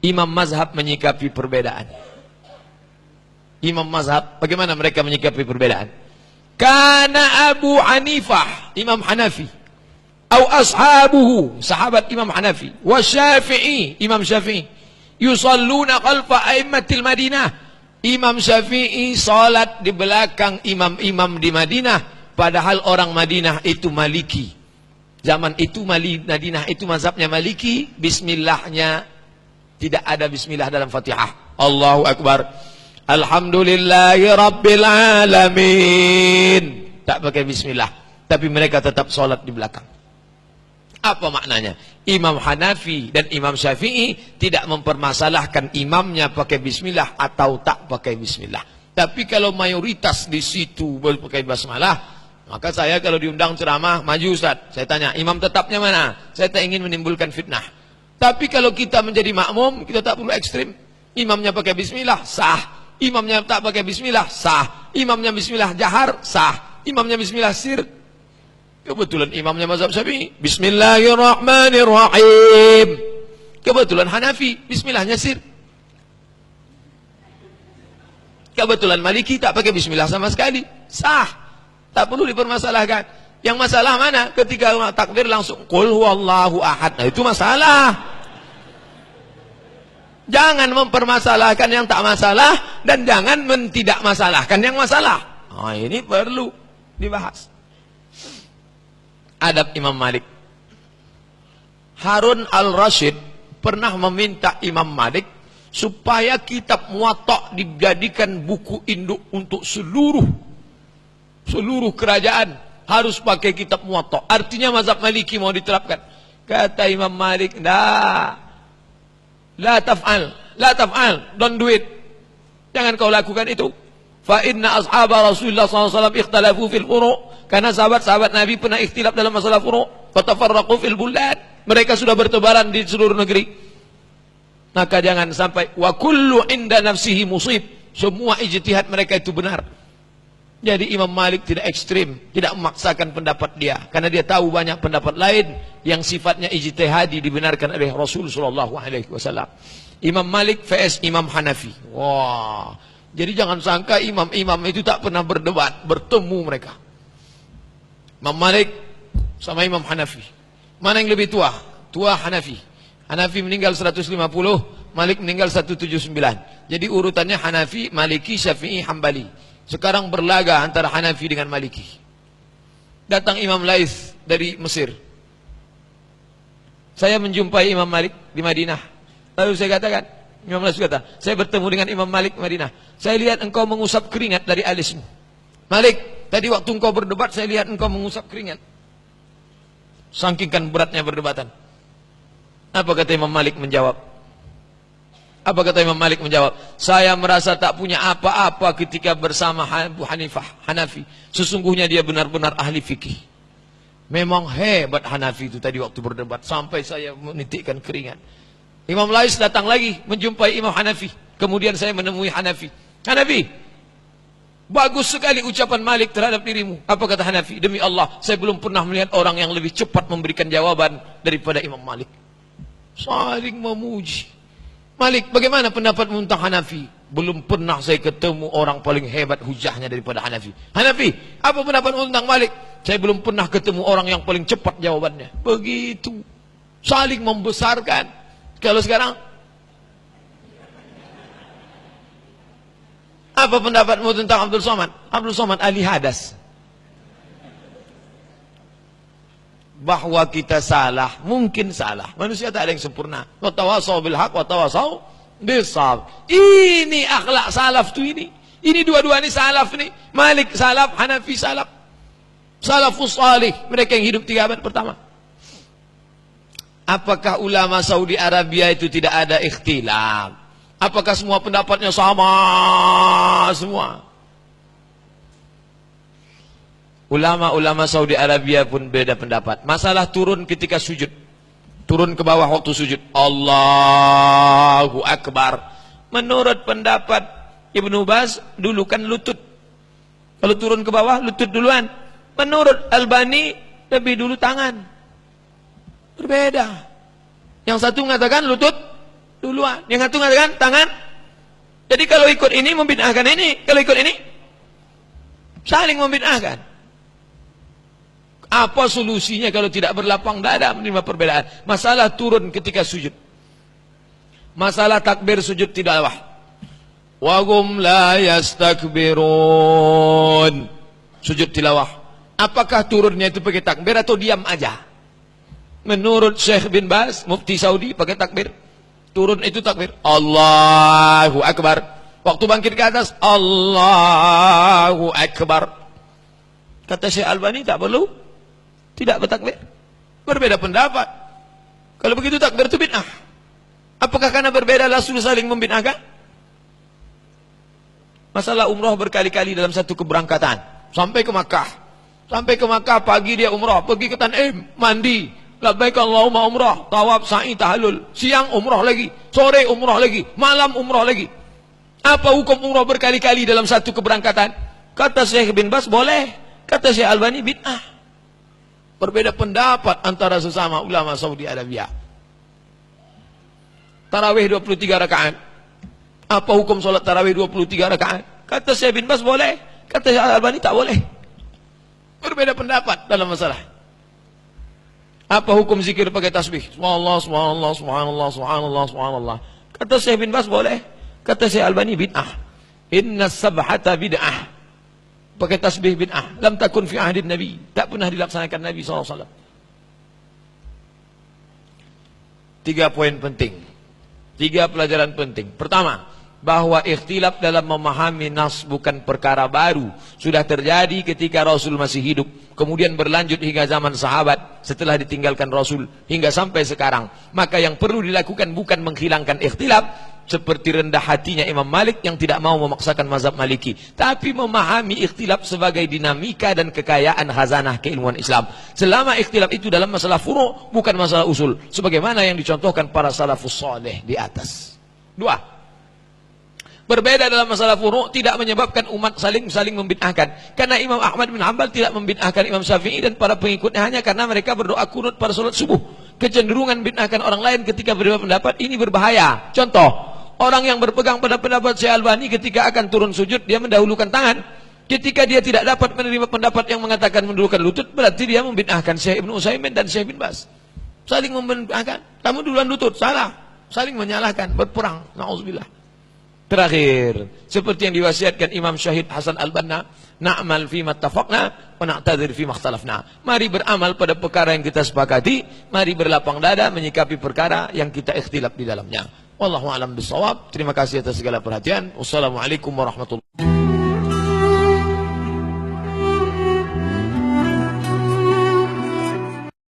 Imam mazhab menyikapi perbedaan. Imam mazhab, bagaimana mereka menyikapi perbedaan? Kana Abu Hanifah, Imam Hanafi, atau ashabuhu, sahabat Imam Hanafi, wa Syafi'i, Imam Syafi'i, yusalluna khalfa a'immatil Madinah. Imam Syafi'i salat di belakang imam-imam di Madinah, padahal orang Madinah itu Maliki. Zaman itu Madinah itu mazhabnya Maliki, bismillahnya tidak ada bismillah dalam Fatihah. Allahu Akbar. Alhamdulillahi Rabbil Alamin. Tak pakai bismillah. Tapi mereka tetap sholat di belakang. Apa maknanya? Imam Hanafi dan Imam Syafi'i tidak mempermasalahkan imamnya pakai bismillah atau tak pakai bismillah. Tapi kalau mayoritas di situ pakai basmalah, maka saya kalau diundang ceramah, maju Ustaz. Saya tanya, imam tetapnya mana? Saya tak ingin menimbulkan fitnah. Tapi kalau kita menjadi makmum, kita tak perlu ekstrim. Imamnya pakai bismillah, sah. Imamnya tak pakai bismillah, sah. Imamnya bismillah jahar, sah. Imamnya bismillah sir. Kebetulan imamnya mazhab Syafi'i, Bismillahirrahmanirrahim. Kebetulan Hanafi, bismillahnya sir. Kebetulan Maliki tak pakai bismillah sama sekali, sah. Tak perlu dipermasalahkan. Yang masalah mana? Ketika takbir langsung qul huwallahu ahad. Nah, itu masalah. Jangan mempermasalahkan yang tak masalah dan jangan tidak masalahkan yang masalah. Nah, ini perlu dibahas. Adab Imam Malik. Harun al-Rashid pernah meminta Imam Malik supaya kitab Muwatta dijadikan buku induk untuk seluruh kerajaan, harus pakai kitab Muwatta. Artinya mazhab Maliki mau diterapkan. Kata Imam Malik, la taf'al, don't do it. Jangan kau lakukan itu. Fa inna ashaba Rasulullah SAW ikhtalafu fil furu'. Karena sahabat-sahabat Nabi pernah ikhtilaf dalam masalah furu'. Fatafarraqu fil bulad. Mereka sudah bertebaran di seluruh negeri. Maka jangan sampai wa kullu inda nafsihi musib. Semua ijtihad mereka itu benar. Jadi Imam Malik tidak ekstrim, tidak memaksakan pendapat dia, karena dia tahu banyak pendapat lain yang sifatnya ijtihadi dibenarkan oleh Rasul sallallahu alaihi wasallam. Imam Malik vs Imam Hanafi. Wah. Jadi jangan sangka imam-imam itu tak pernah berdebat, bertemu mereka. Imam Malik sama Imam Hanafi. Mana yang lebih tua? Tua Hanafi. Hanafi meninggal 150, Malik meninggal 179. Jadi urutannya Hanafi, Maliki, Syafi'i, Hambali. Sekarang berlaga antara Hanafi dengan Maliki. Datang Imam Laits dari Mesir. Saya menjumpai Imam Malik di Madinah. Lalu saya katakan, Imam Laits kata, saya bertemu dengan Imam Malik di Madinah. Saya lihat engkau mengusap keringat dari alismu. Malik, tadi waktu engkau berdebat, saya lihat engkau mengusap keringat. Sangkingkan beratnya perdebatan. Apa kata Imam Malik menjawab? Apa kata Imam Malik menjawab? Saya merasa tak punya apa-apa ketika bersama Abu Hanifah, Hanafi. Sesungguhnya dia benar-benar ahli fikih. Memang hebat Hanafi itu tadi waktu berdebat. Sampai saya menitikkan keringat. Imam Laits datang lagi menjumpai Imam Hanafi. Kemudian saya menemui Hanafi. Hanafi, bagus sekali ucapan Malik terhadap dirimu. Apa kata Hanafi? Demi Allah, saya belum pernah melihat orang yang lebih cepat memberikan jawaban daripada Imam Malik. Saling memuji. Malik, bagaimana pendapatmu tentang Hanafi? Belum pernah saya ketemu orang paling hebat hujahnya daripada Hanafi. Hanafi, apa pendapatmu tentang Malik? Saya belum pernah ketemu orang yang paling cepat jawabannya. Begitu. Saling membesarkan. Kalau sekarang, apa pendapatmu tentang Abdul Somad? Abdul Somad ahli hadas. Bahwa kita salah, mungkin salah. Manusia tak ada yang sempurna. Wa tawassaw bil haq wa tawassaw bis sabr. Ini akhlak salaf tu ini. Ini dua-dua ini salaf ni. Malik salaf, Hanafi salaf. Salafus salih, mereka yang hidup 3 abad pertama. Apakah ulama Saudi Arabia itu tidak ada ikhtilaf? Apakah semua pendapatnya sama semua? Ulama-ulama Saudi Arabia pun beda pendapat. Masalah turun ketika sujud. Turun ke bawah waktu sujud. Allahu Akbar. Menurut pendapat Ibnu Baz, dulu kan lutut. Kalau turun ke bawah, lutut duluan. Menurut Albani, lebih dulu tangan. Berbeda. Yang satu mengatakan lutut duluan. Yang satu mengatakan tangan. Jadi kalau ikut ini membid'ahkan ini, kalau ikut ini saling membid'ahkan. Apa solusinya kalau tidak berlapang dada menerima perbedaan? Masalah turun ketika sujud. Masalah takbir sujud tilawah. Wa hum la yastakbirun. Sujud tilawah. Apakah turunnya itu pakai takbir atau diam aja? Menurut Syekh bin Baz, Mufti Saudi, pakai takbir. Turun itu takbir. Allahu Akbar. Waktu bangkit ke atas, Allahu Akbar. Kata Syekh Albani tak perlu. Tidak bertakbir. Berbeda pendapat. Kalau begitu takbir itu bid'ah. Apakah karena berbeda langsung saling membid'ahkan? Masalah umrah berkali-kali dalam satu keberangkatan. Sampai ke Makkah. Sampai ke Makkah pagi dia umrah. Pergi ke Tan'im. Mandi. Labbaik Allahumma umrah. Tawaf, sa'i, tahallul. Siang umrah lagi. Sore umrah lagi. Malam umrah lagi. Apa hukum umrah berkali-kali dalam satu keberangkatan? Kata Syekh bin Baz boleh. Kata Syekh Albani bid'ah. Berbeda pendapat antara sesama ulama Saudi Arabia. Tarawih 23 rakaat. Apa hukum solat tarawih 23 rakaat? Kata Syekh bin Baz boleh. Kata Syekh Albani tak boleh. Berbeda pendapat dalam masalah. Apa hukum zikir pakai tasbih? Subhanallah, subhanallah, subhanallah, subhanallah, subhanallah. Kata Syekh bin Baz boleh. Kata Syekh Albani bid'ah. Inna sabhata bid'ah. Pakai tasbih bid'ah. Lam takun fi ahdin Nabi. Tak pernah dilaksanakan Nabi SAW. 3 poin penting. 3 pelajaran penting. Pertama, bahwa ikhtilaf dalam memahami nas bukan perkara baru. Sudah terjadi ketika Rasul masih hidup. Kemudian berlanjut hingga zaman sahabat. Setelah ditinggalkan Rasul. Hingga sampai sekarang. Maka yang perlu dilakukan bukan menghilangkan ikhtilaf. Seperti rendah hatinya Imam Malik yang tidak mau memaksakan mazhab Maliki. Tapi memahami ikhtilaf sebagai dinamika dan kekayaan khazanah keilmuan Islam. Selama ikhtilaf itu dalam masalah furu' bukan masalah usul. Sebagaimana yang dicontohkan para salafus saleh di atas. 2. Berbeda dalam masalah furu' tidak menyebabkan umat saling membid'ahkan. Karena Imam Ahmad bin Hanbal tidak membid'ahkan Imam Syafi'i dan para pengikutnya hanya karena mereka berdoa kunut pada salat subuh. Kecenderungan bid'ahkan orang lain ketika berbeda pendapat ini berbahaya. Contoh, orang yang berpegang pada pendapat Syekh Albani ketika akan turun sujud dia mendahulukan tangan. Ketika dia tidak dapat menerima pendapat yang mengatakan mendahulukan lutut, berarti dia membid'ahkan Syekh Ibnu Utsaimin dan Syekh bin Baz. Saling membid'ahkan. Kamu duluan lutut, salah. Saling menyalahkan, berperang. Nauzubillah. Terakhir, seperti yang diwasiatkan Imam Syahid Hasan Al-Banna, na'mal fima ittafaqna wa na'tadzir fima ikhtalafna. Mari beramal pada perkara yang kita sepakati, mari berlapang dada menyikapi perkara yang kita ikhtilaf di dalamnya. Wallahu a'lam bishawab. Terima kasih atas segala perhatian. Wassalamualaikum warahmatullahi wabarakatuh.